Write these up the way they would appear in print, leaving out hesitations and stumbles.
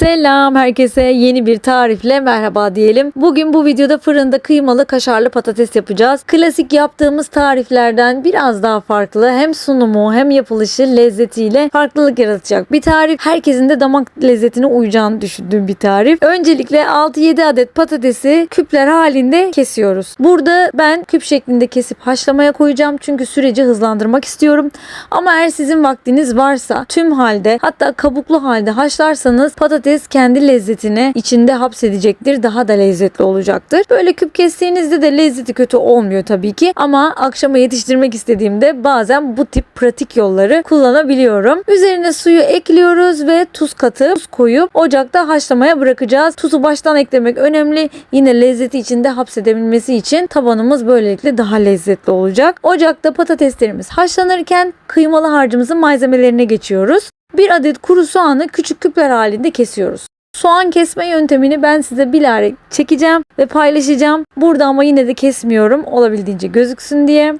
Selam herkese, yeni bir tarifle merhaba diyelim. Bugün bu videoda fırında kıymalı kaşarlı patates yapacağız. Klasik yaptığımız tariflerden biraz daha farklı, hem sunumu hem yapılışı lezzetiyle farklılık yaratacak bir tarif. Herkesin de damak lezzetine uyacağını düşündüğüm bir tarif. Öncelikle 6-7 adet patatesi küpler halinde kesiyoruz. Burada ben küp şeklinde kesip haşlamaya koyacağım çünkü süreci hızlandırmak istiyorum. Ama eğer sizin vaktiniz varsa tüm halde, hatta kabuklu halde haşlarsanız patates kendi lezzetini içinde hapsedecektir. Daha da lezzetli olacaktır. Böyle küp kestiğinizde de lezzeti kötü olmuyor tabii ki. Ama akşama yetiştirmek istediğimde bazen bu tip pratik yolları kullanabiliyorum. Üzerine suyu ekliyoruz ve tuz katıp tuz koyup ocakta haşlamaya bırakacağız. Tuzu baştan eklemek önemli. Yine lezzeti içinde hapsedebilmesi için tabanımız böylelikle daha lezzetli olacak. Ocakta patateslerimiz haşlanırken kıymalı harcımızın malzemelerine geçiyoruz. 1 adet kuru soğanı küçük küpler halinde kesiyoruz. Soğan kesme yöntemini ben size bilahare çekeceğim ve paylaşacağım. Burada ama yine de kesmiyorum, olabildiğince gözüksün diye.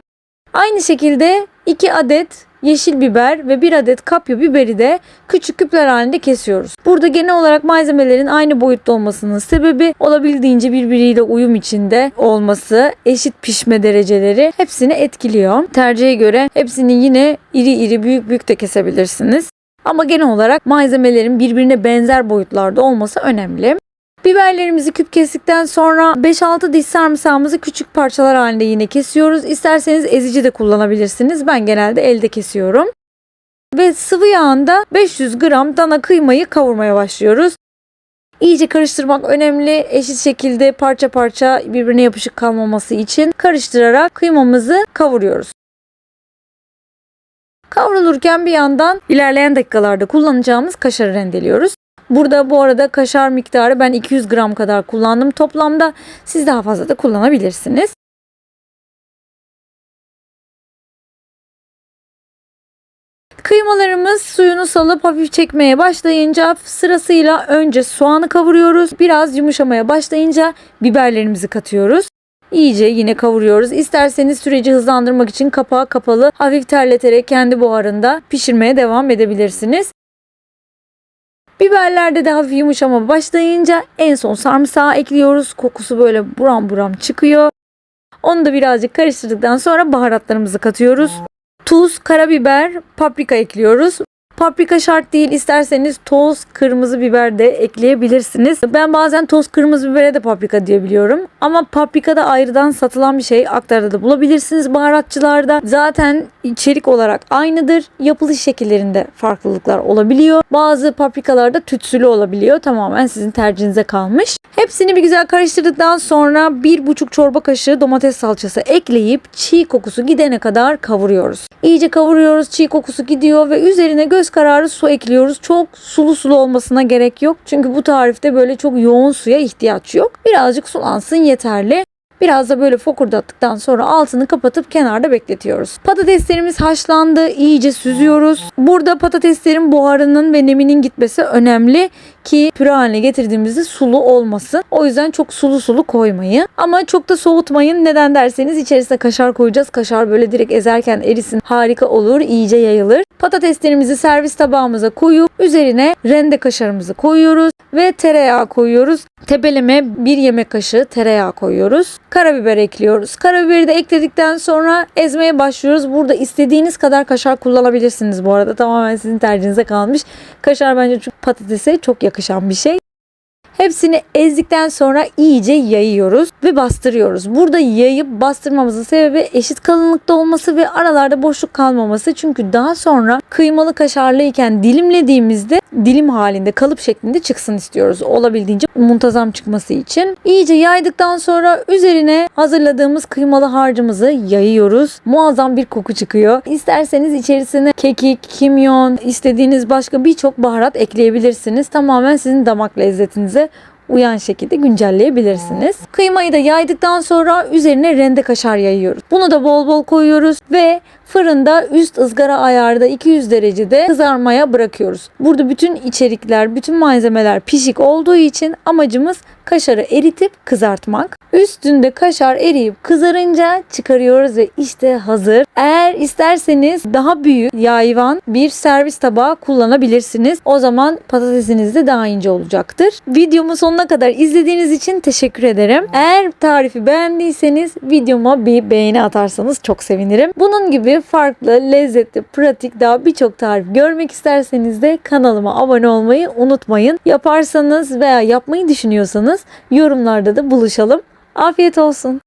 Aynı şekilde 2 adet yeşil biber ve 1 adet kapya biberi de küçük küpler halinde kesiyoruz. Burada genel olarak malzemelerin aynı boyutta olmasının sebebi olabildiğince birbiriyle uyum içinde olması, eşit pişme dereceleri hepsini etkiliyor. Tercihe göre hepsini yine iri iri büyük büyük de kesebilirsiniz. Ama genel olarak malzemelerin birbirine benzer boyutlarda olması önemli. Biberlerimizi küp kestikten sonra 5-6 diş sarımsağımızı küçük parçalar halinde yine kesiyoruz. İsterseniz ezici de kullanabilirsiniz. Ben genelde elde kesiyorum. Ve sıvı yağında 500 gram dana kıymayı kavurmaya başlıyoruz. İyice karıştırmak önemli. Eşit şekilde parça parça birbirine yapışık kalmaması için karıştırarak kıymamızı kavuruyoruz. Kavrulurken bir yandan ilerleyen dakikalarda kullanacağımız kaşarı rendeliyoruz. Burada bu arada kaşar miktarı ben 200 gram kadar kullandım toplamda. Siz daha fazla da kullanabilirsiniz. Kıymalarımız suyunu salıp hafif çekmeye başlayınca sırasıyla önce soğanı kavuruyoruz. Biraz yumuşamaya başlayınca biberlerimizi katıyoruz. İyice yine kavuruyoruz. İsterseniz süreci hızlandırmak için kapağı kapalı hafif terleterek kendi buharında pişirmeye devam edebilirsiniz. Biberlerde de hafif yumuşama başlayınca en son sarımsağı ekliyoruz. Kokusu böyle buram buram çıkıyor. Onu da birazcık karıştırdıktan sonra baharatlarımızı katıyoruz. Tuz, karabiber, paprika ekliyoruz. Paprika şart değil, isterseniz toz kırmızı biber de ekleyebilirsiniz. Ben bazen toz kırmızı bibere de paprika diyebiliyorum. Ama paprika da ayrıdan satılan bir şey. Aktarda da bulabilirsiniz baharatçılarda. Zaten içerik olarak aynıdır. Yapılış şekillerinde farklılıklar olabiliyor. Bazı paprikalarda tütsülü olabiliyor. Tamamen sizin tercihinize kalmış. Hepsini bir güzel karıştırdıktan sonra 1,5 çorba kaşığı domates salçası ekleyip çiğ kokusu gidene kadar kavuruyoruz. İyice kavuruyoruz, çiğ kokusu gidiyor ve üzerine göz kararı su ekliyoruz. Çok sulu sulu olmasına gerek yok. Çünkü bu tarifte böyle çok yoğun suya ihtiyaç yok. Birazcık sulansın yeterli. Biraz da böyle fokurdattıktan sonra altını kapatıp kenarda bekletiyoruz. Patateslerimiz haşlandı. İyice süzüyoruz. Burada patateslerin buharının ve neminin gitmesi önemli ki püre haline getirdiğimizde sulu olmasın. O yüzden çok sulu sulu koymayın. Ama çok da soğutmayın. Neden derseniz içerisine kaşar koyacağız. Kaşar böyle direkt ezerken erisin. Harika olur. İyice yayılır. Patateslerimizi servis tabağımıza koyup üzerine rende kaşarımızı koyuyoruz ve tereyağı koyuyoruz. Tepeleme 1 yemek kaşığı tereyağı koyuyoruz. Karabiber ekliyoruz. Karabiberi de ekledikten sonra ezmeye başlıyoruz. Burada istediğiniz kadar kaşar kullanabilirsiniz bu arada. Tamamen sizin tercihinize kalmış. Kaşar bence patatese çok yakışan bir şey. Hepsini ezdikten sonra iyice yayıyoruz ve bastırıyoruz. Burada yayıp bastırmamızın sebebi eşit kalınlıkta olması ve aralarda boşluk kalmaması. Çünkü daha sonra kıymalı kaşarlıyken dilimlediğimizde dilim halinde, kalıp şeklinde çıksın istiyoruz. Olabildiğince muntazam çıkması için. İyice yaydıktan sonra üzerine hazırladığımız kıymalı harcımızı yayıyoruz. Muazzam bir koku çıkıyor. İsterseniz içerisine kekik, kimyon, istediğiniz başka birçok baharat ekleyebilirsiniz. Tamamen sizin damak lezzetinize uyan şekilde güncelleyebilirsiniz. Kıymayı da yaydıktan sonra üzerine rende kaşar yayıyoruz. Bunu da bol bol koyuyoruz ve fırında üst ızgara ayarda 200 derecede kızarmaya bırakıyoruz. Burada bütün içerikler, bütün malzemeler pişik olduğu için amacımız kaşarı eritip kızartmak. Üstünde kaşar eriyip kızarınca çıkarıyoruz ve işte hazır. Eğer isterseniz daha büyük yayvan bir servis tabağı kullanabilirsiniz. O zaman patatesiniz de daha ince olacaktır. Videomu sonuna kadar izlediğiniz için teşekkür ederim. Eğer tarifi beğendiyseniz videoma bir beğeni atarsanız çok sevinirim. Bunun gibi farklı, lezzetli, pratik daha birçok tarif görmek isterseniz de kanalıma abone olmayı unutmayın. Yaparsanız veya yapmayı düşünüyorsanız yorumlarda da buluşalım. Afiyet olsun.